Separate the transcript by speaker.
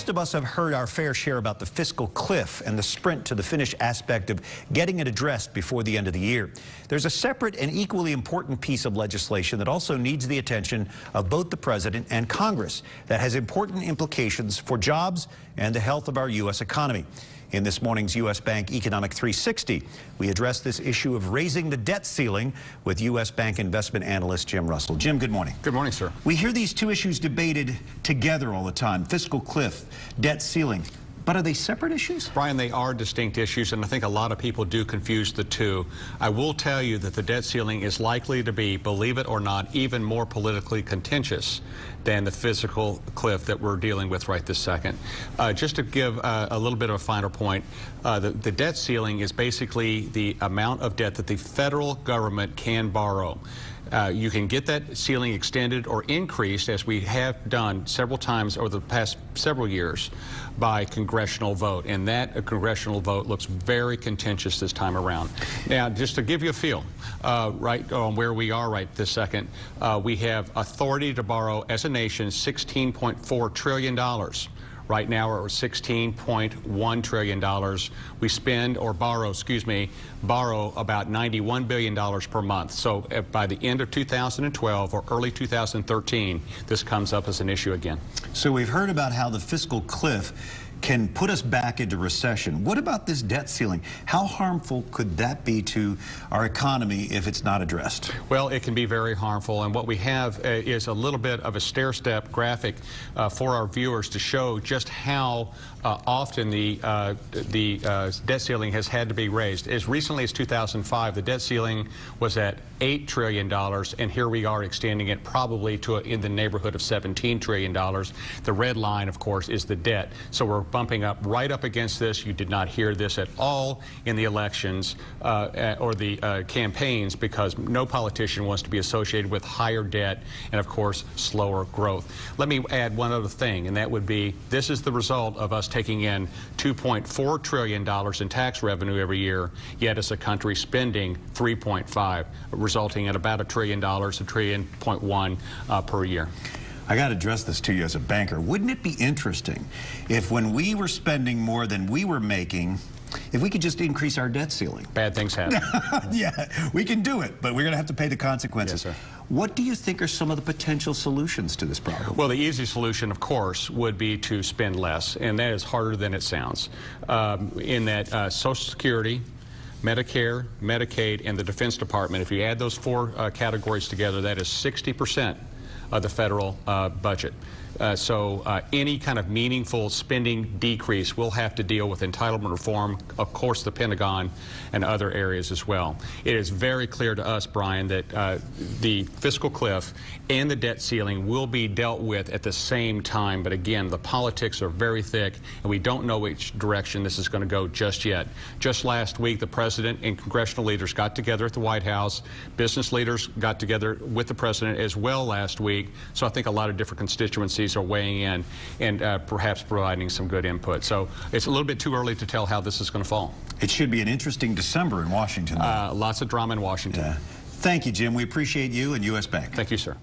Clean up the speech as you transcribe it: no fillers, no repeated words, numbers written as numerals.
Speaker 1: Most of us have heard our fair share about the fiscal cliff and the sprint to the finish aspect of getting it addressed before the end of the year. There's a separate and equally important piece of legislation that also needs the attention of both the President and Congress that has important implications for jobs and the health of our U.S. economy. In this morning's U.S. Bank Economic 360, we address this issue of raising the debt ceiling with U.S. Bank investment analyst Jim Russell. Jim, good morning.
Speaker 2: Good morning, sir.
Speaker 1: We hear these two issues debated together all the time, fiscal cliff, debt ceiling. But are they separate issues?
Speaker 2: Brian, they are distinct issues, and I think a lot of people do confuse the two. I will tell you that the debt ceiling is likely to be, believe it or not, even more politically contentious than the fiscal cliff that we're dealing with right this second. Just to give a little bit of a finer point, the debt ceiling is basically the amount of debt that the federal government can borrow. You can get that ceiling extended or increased, as we have done several times over the past several years, by congressional vote. And that congressional vote looks very contentious this time around. Now, just to give you a feel, right on where we are right this second, we have authority to borrow as a nation $16.4 trillion. Right now we're at $16.1 trillion. We spend or borrow, borrow about $91 billion per month. So by the end of 2012 or early 2013, this comes up as an issue again.
Speaker 1: So we've heard about how the fiscal cliff can put us back into recession. What about this debt ceiling? How harmful could that be to our economy if it's not addressed?
Speaker 2: Well, it can be very harmful, and what we have is a little bit of a stair-step graphic for our viewers to show just how often the debt ceiling has had to be raised. As recently as 2005, the debt ceiling was at $8 trillion, and here we are extending it probably to in the neighborhood of $17 trillion. The red line, of course, is the debt. So we're bumping up right up against this. You did not hear this at all in the elections or the campaigns, because no politician wants to be associated with higher debt and, of course, slower growth. Let me add one other thing, and that would be this is the result of us taking in $2.4 trillion in tax revenue every year, yet as a country spending $3.5, resulting in about $1 trillion, $1.1 trillion per year.
Speaker 1: I got to address this to you as a banker. Wouldn't it be interesting if when we were spending more than we were making, if we could just increase our debt ceiling?
Speaker 2: Bad things happen.
Speaker 1: Yeah, we can do it, but we're going to have to pay the consequences.
Speaker 2: Yes, sir.
Speaker 1: What do you think are some of the potential solutions to this problem?
Speaker 2: Well, the easy solution, of course, would be to spend less, and that is harder than it sounds. In that Social Security, Medicare, Medicaid, and the Defense Department, if you add those four categories together, that is 60% of the federal budget. So any kind of meaningful spending decrease will have to deal with entitlement reform, of course the Pentagon, and other areas as well. It is very clear to us, Brian, that the fiscal cliff and the debt ceiling will be dealt with at the same time. But again, the politics are very thick, and we don't know which direction this is going to go just yet. Just last week, the President and congressional leaders got together at the White House. Business leaders got together with the President as well last week. So I think a lot of different constituencies are weighing in and perhaps providing some good input. So it's a little bit too early to tell how this is going to fall.
Speaker 1: It should be an interesting December in Washington.
Speaker 2: Lots of drama in Washington.
Speaker 1: Yeah. Thank you, Jim. We appreciate you and U.S. Bank.
Speaker 2: Thank you, sir.